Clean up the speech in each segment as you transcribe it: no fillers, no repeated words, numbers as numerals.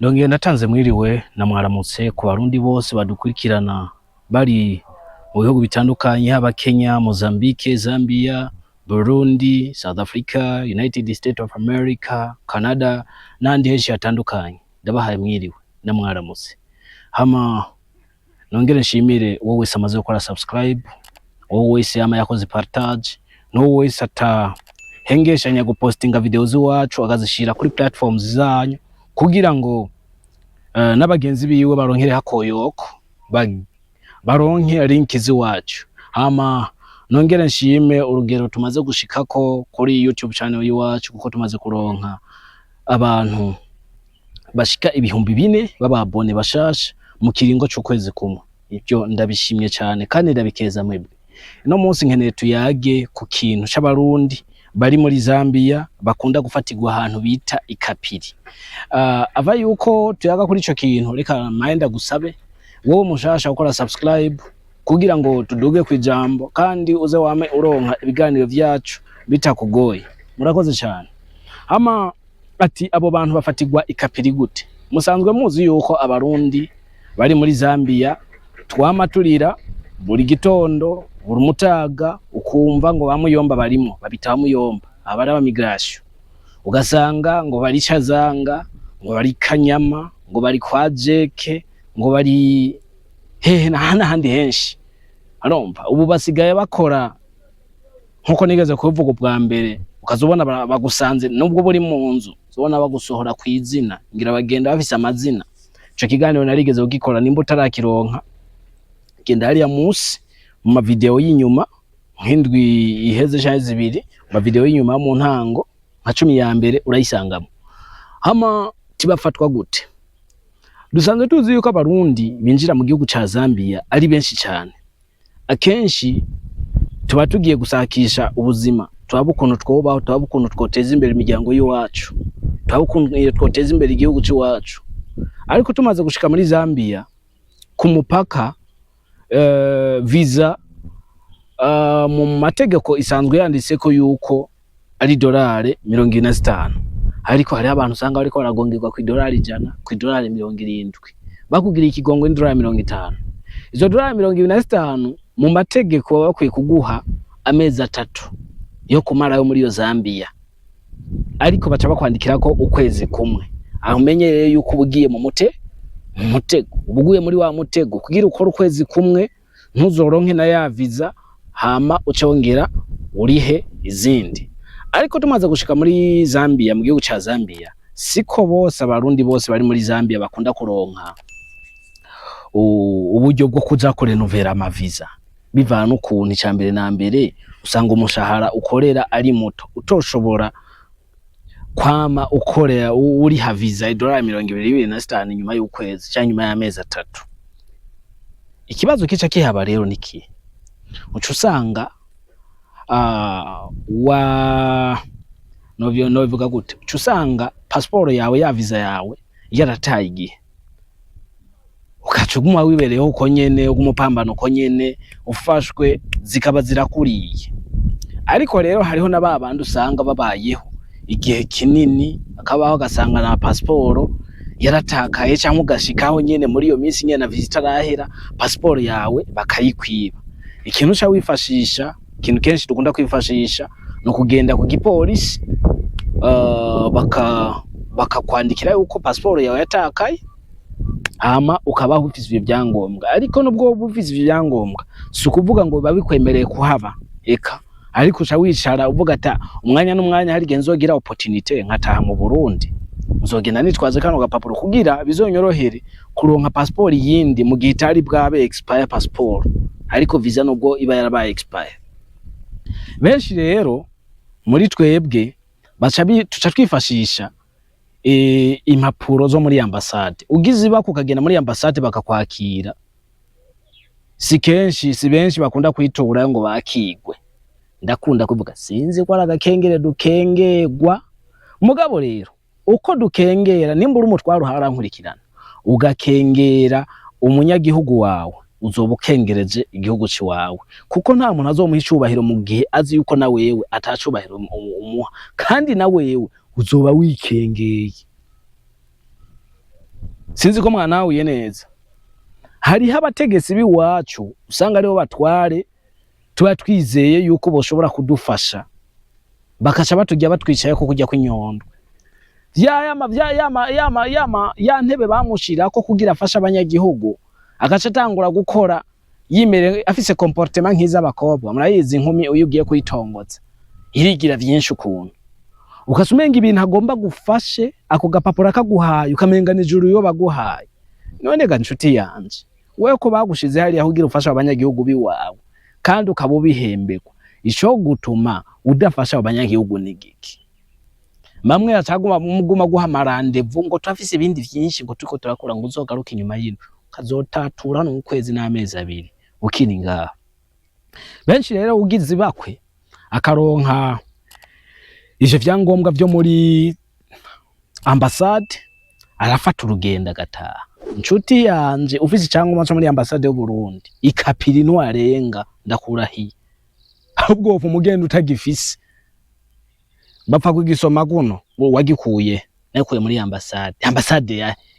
Ndongeye natanze mwiriwe na mwaramutse ku barundi bose badukurikirana bari mu bihugu bitandukanye haba Kenya, Mozambique, Zambia, Burundi, South Africa, United States of America, Canada n'andi henshi hatandukanye. Ndabahaye mwiriwe na mwaramutse. Hama nongere nshimire wowe wese amaze gukora subscribe, wowe wese ama yakoze partage, no wese atahengeshanya gupostinga video ziwacu akazishira kuri platforms zanyu kugira ngo n'abagenzi biwe baronkere hakoyoko baronke link ziwacu. Hama nongere nshime urugero tumaze gushikako kuri YouTube channel yiwacu kuko tumaze kuronka abantu bashika ibihumbi 4 bababone bashasha mu kiringo cy'ukwezi kumwe. Ibyo ndabishimye cyane kandi ndabikeza mwebwe. No munsi nkeneye tuyage ku kintu c'abarundi bari muri Zambia bakunda gufatirwa ahantu bita ikapiri. Ava yuko tuyaga kuri ico kintu reka mayenda gusabe wowe mushasha ukora subscribe kugira ngo tuduge kwijambo kandi uze wame uronka ibiganiro vyacu bitakugoye. Murakoze cyane. Hama ati abo bantu bafatirwa ikapiri gute? Musanzwe muzi yuko abarundi bari muri Zambia twamaturira buri gitondo buri mutaga ukumva ngo bamuyomba barimo babita bamuyomba abari aba migration, ugasanga ngo bari Chazanga, ngo bari Kanyama, ngo bari kwa Jeke, ngo bari hehe na handi henshi. Arumva ubu basigaye bakora nkuko nigeze kuvuga bwa mbere, ukazobona bagusanze nubwo buri mu nzu uzobona bagusohora kwizina ngira bagenda bafise amazina. Ico kiganiro narigeze kugikora nimba utarakironka genda hariya musi mu ma video y'inyuma nk'indwi iheze cyane zibiri mu video y'inyuma mu ntango nka 10 ya mbere urayisangamo. Hama tibafatwa gute? Dusanzwe tuzi yuko abarundi binjira mu gihugu ca Zambia ari benshi cyane. Akenshi tuba tugiye gusakisha ubuzima, twabukuntu twobaho, twabukuntu twoteza imbere imiryango y'uwacu, twabukuntu twoteza imbere igihugu cy'uwacu. Ariko tumaze gushika muri Zambia ku mupaka visa mu mategeko isanzwe yanditse ko yuko ari $25, ariko hari abantu usanga bariko baragongerwa ku $100, ku $70, bakugira ikigongo $50. Izo $25 mu mategeko baba bakwiye kuguha amezi 3 yo kumara yo muri yo Zambia, ariko baca bakwandikira ko ukwezi kumwe. Aho menyereye yuko ubugiye mu mutego ubuguye muri wa mutego kugira ukora ukwezi kumwe ntuzoronke na ya visa hama ucongera urihe izindi. Ariko tumaze gushika muri Zambia, mu gihugu ca Zambia, siko bose abarundi bose bari muri Zambia bakunda kuronka uburyo bwo kuza kurenovera ama visa. Bivana ukuntu icambere na mbere usanga umushahara ukorera ari muto, utoshobora kwama ukorera uri ha visa $25 nyuma y'ukwezi cyangwa nyuma y'amezi 3. Ikibazo kica kihaba rero niki? Ucu usanga novuga gute? Ucu usanga passport yawe ya visa yawe yarataye igihe, ukacuguma wibereyeho uko nyene ugumupambano uko nyene ufashwe zikaba zirakuriye. Ariko rero hariho n'ababandi usanga babayeho igihe kinini akabaho gasanga na passport yaratakaye cyangwa ugashikaho nyene muri iyo minsi nyene na visitor arahera passport yawe bakayikwiba. Ikintu cya wifashisha, ikintu kenshi dukunda kwifashisha no kugenda ku gipolisi bakakwandikira yuko passport yawe yatakaye, hama ukabaho ufise ibyo byangombwa. Ariko nubwo ufise ibyo byangombwa si ukuvuga ngo babikwemereye kuhaba eka, ariko uca wicara uvuga ata umwanya n'umwanya hari genzogira opportunity nkataha mu Burundi, nzogenda nitwaze kano gapapuro kugira bizonyorohere kuronka passport yindi mu gihe itari bwabe expire passport, ariko visa nubwo iba yarabaye expire. Benshi rero muri twebwe tuca twifashisha impapuro zo muri ambassade. Ugize bakugenda muri ambassade bakakwakira, si kenshi si benshi bakunda kwitora ngo bakigwe. Ndakunda kuvuga sinzi ko aragakengere dukengerwa mugabo rero uko dukengera nimba uri umutwaro harankurikirana ugakengera umunyagihugu wawe uzoba ukengereje igihugu ciwawe, kuko nta muntu azomuha icubahiro mu gihe azi yuko na wewe atacubahiro umuha, kandi na wewe uzoba wikengeye. sinzi ko mwana wawe neza hariho abategetsi biwacu usanga aribo batware tuba twizeye yuko boshobora kudufasha bakaca batujya batwicaye ko kujya kwinyondwe ya ntebe bamushira ko kugira afasha abanyagihugu agaca tangura gukora yimere afise comportement nkiza abakobwa murayizi inkumi uyugiye kuyitongotsa irigira byinshi ukuntu ukasumenga ibintu agomba gufashe ako gapapura kaguhaye ukamenga nijuru yo baguhaye none ga nshuti yanje wewe ko bagushize hari aho ugira ufasha abanyagihugu biwawe kandi ukabo bihembekwa ico gutuma udafasha abanyagihugu nigiki mamwe yacaguma muguma guhamarandevu ngo twafise ibindi byinshi ngo tuko turakora ngo uzogaruka inyuma yino kazotatura no kwezi n'amezi abiri ukini ngaha benshi rero ugize bakwe akaronka ije vyangombwa byo muri ambassade arafata urugenda gataha nshuti yanje ufise icyangombwa cyo muri ambassade y'u Burundi ikapiri no arenga ndakurahiye ahubwo ufu mugenda utagifise bapfa kugisoma guno wagikuye nakuye muri ambassade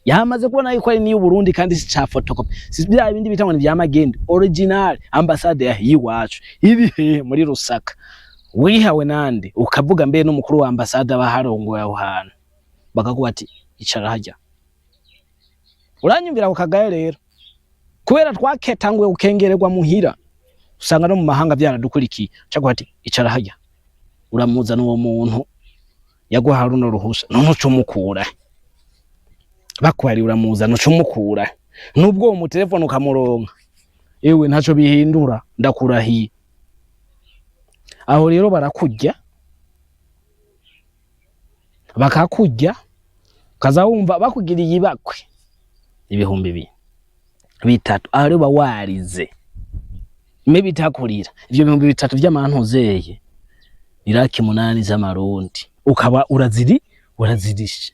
yamaze kubona yuko ari niyo Burundi kandi si cha photocopy si bya bindi bitangwa ni bya magende original ambassade yiwacu iri muri Rusaka wihawe nande ukavuga mbe n'umukuru wa ambassade abaharongoye aho hantu bakakuba ati icara hajya uranyumvira ukagaye rero kubera twaketangwe ukengererwa muhira usanga no mu mahanga byaradukurikiye cyaguha ati icara hajya uramuza n'uwo muntu yaguha runo ruhusha none ucumukura bakwari uramuza no cumukura nubwo mu telefone ukamuronka ewe ntaco bihindura ndakurahiye aho rero barakujya bakakujya kaza wumva bakugiriye ibakwe ibihumbi bitatu ari bawarize me bitakurira ivyo bihumbi bitatu by'amantozeye iraki 8 z'amarundi ukaba urazirisha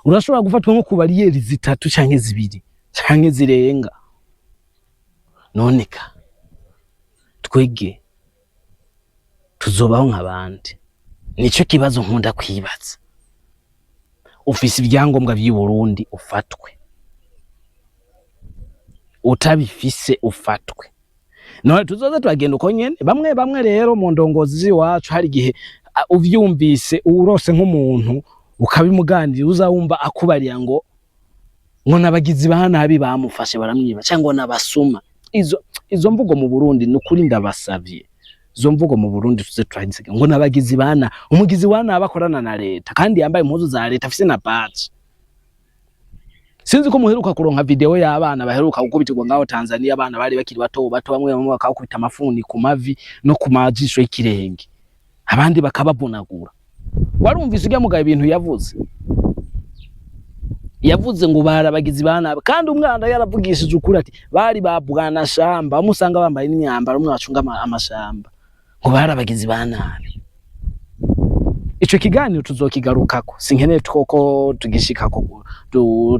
urashobora gufatwa nko kubariyeri 3 canke 2 canke zirenga noneka twege tuzobaho nk'abandi nico kibazo nkunda kwibaza ufise ibyangombwa by'u Burundi ufatwe utabifise ufatwe none tuzoza twagenda uko nyene bamwe rero mu ndongozi wacu hari gihe uvyumvise urose nk'umuntu ukabimuganira uzawumva akubarira ngo nabagizi bahanabi bamufashe baramwiba cyangwa nabasuma izo mvugo mu Burundi nukuri ndabasavye zo mvugo mu Burundi tuze twahinze ngo nabagizi bana umugizi wana abakorana na leta kandi yambaye impuzu za leta afise na badge sinzi ko muheruka kuronka video y'abana baheruka gukubitirwa ngaho Tanzania abana bari bakiri bato bamwe bakakubita amafuni ku mavi no ku majisho y'ikirenge abandi bakababunagura warumvise ujya mugaye ibintu yavuze ngo barabagizi bana kandi umwana yaravugishije ukuri ati bari babwana shamba umusanga bambaye n'imyambaro umwacunga amashamba ngo barabagizi bana ico kiganiro tuzokigarukako sinkeneye twoko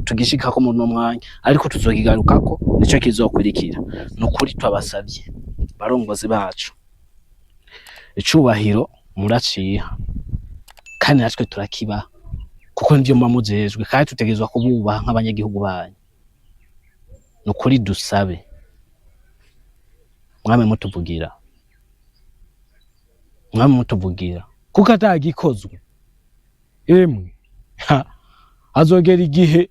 tugishikako mu mwanya ariko tuzokigarukako nico kizokurikira nukuri twabasavye barongozi bacu icubahiro muraciha kandi natwe turakiba kuko ndivyo mamuzejwe kandi tutegezwa kububaha nk'abanyagihugu banyu nukuri dusabe mwame mutuvugira kuko atagikozwe emwe azogera igihe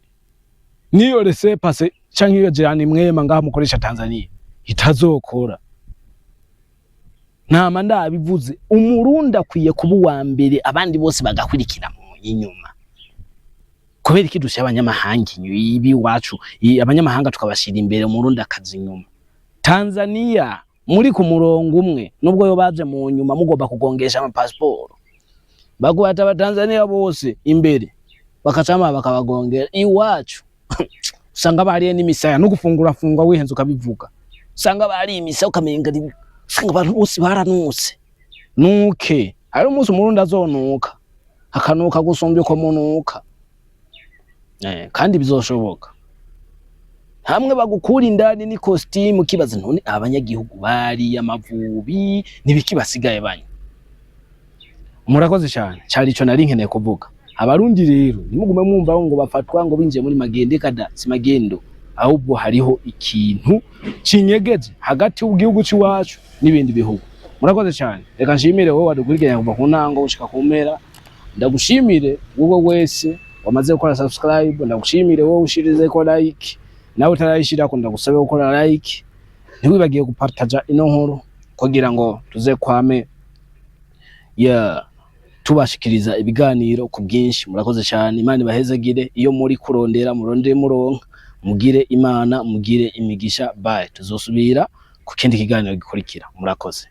niyo rese pase canke iyo jirani mwema ngaha mukoresha Tanzania itazokora nama ndabivuze umurundi akwiye kuba wa mbere abandi bose bagakurikira mu inyuma kubera iki dusha abanyamahanga ibi wacu abanyamahanga tukabashira imbere umurundi akazi inyuma Tanzania muri ku murongo umwe nubwo yo baje mu nyuma mugomba kugongesha ama passport bagwata abatanzania bose imbere bakacama bakabagongera iwacu usanga bariye n'imisaya no gufungura fungwa wihenze ukabivuga usanga bari imisaya ukamenga usanga abantu bose baranutse nuke ari umunsi umurundi azonuka akanuka gusumbye ko munuka kandi bizoshoboka hamwe bagukura indani ni costume kibaza none abanyagihugu bari amavubi nibiki basigaye banye murakoze cyane cyari ico nari nkeneye kuvuga Abarundi rero nimugume mwumva ngo bafatwa ngo binjiye muri magende kada si magendo, ahubwo hariho ikintu cinyegeje hagati y'igihugu cy'iwacu n'ibindi bihugu. Murakoze cyane, reka nshimire wowe wadukurikiranye kuva ku ntango gushika ku mpera. Ndagushimire wowe wese wamaze gukora subscribe, ndagushimire wowe ushirize ko like, nawe utarayishira ko ndagusabe gukora like, ntiwibagiye gupartager ino nkuru kugira ngo tuze kwame tubashikiriza ibiganiro ku bwinshi. Murakoze cyane, Imana ibahezagire. Iyo muri kurondera murondere muronka, mugire Imana, mugire imigisha. Bye, tuzosubira ku kindi kiganiro gikurikira. Murakoze.